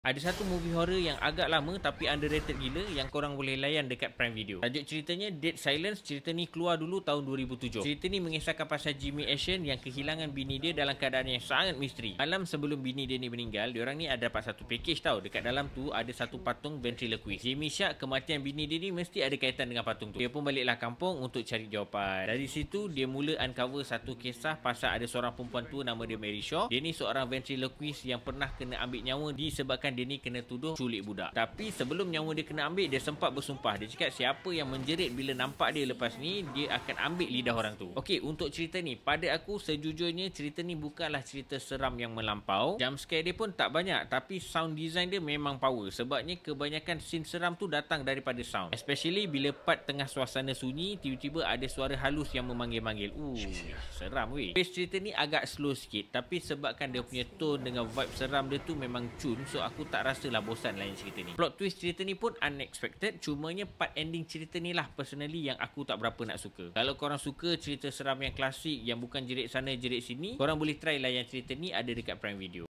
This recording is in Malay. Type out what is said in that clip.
Ada satu movie horror yang agak lama tapi underrated gila yang korang boleh layan dekat Prime Video. Tajuk ceritanya Dead Silence. Cerita ni keluar dulu tahun 2007. Cerita ni mengisahkan pasal Jimmy Asian yang kehilangan bini dia dalam keadaan yang sangat misteri. Malam sebelum bini dia ni meninggal, diorang ni ada dapat satu package tau. Dekat dalam tu ada satu patung ventriloquist. Jimmy syak kematian bini dia ni mesti ada kaitan dengan patung tu. Dia pun baliklah kampung untuk cari jawapan. Dari situ dia mula uncover satu kisah pasal ada seorang perempuan tu nama dia Mary Shaw. Dia ni seorang ventriloquist yang pernah kena ambil nyawa disebabkan dia ni kena tuduh culik budak. Tapi sebelum nyawa dia kena ambil, dia sempat bersumpah. Dia cakap siapa yang menjerit bila nampak dia lepas ni, dia akan ambil lidah orang tu. Okey, untuk cerita ni, pada aku sejujurnya cerita ni bukanlah cerita seram yang melampau. Jump scare dia pun tak banyak, tapi sound design dia memang power. Sebabnya kebanyakan scene seram tu datang daripada sound. Especially bila part tengah suasana sunyi, tiba-tiba ada suara halus yang memanggil-manggil. Seram weh. Pace cerita ni agak slow sikit, tapi sebabkan dia punya tone dengan vibe seram dia tu memang cun, so aku tak rasalah bosan lain cerita ni. Plot twist cerita ni pun unexpected, cumanya part ending cerita ni lah personally yang aku tak berapa nak suka. Kalau korang suka cerita seram yang klasik yang bukan jerit sana jerit sini, korang boleh try layan cerita ni, ada dekat Prime Video.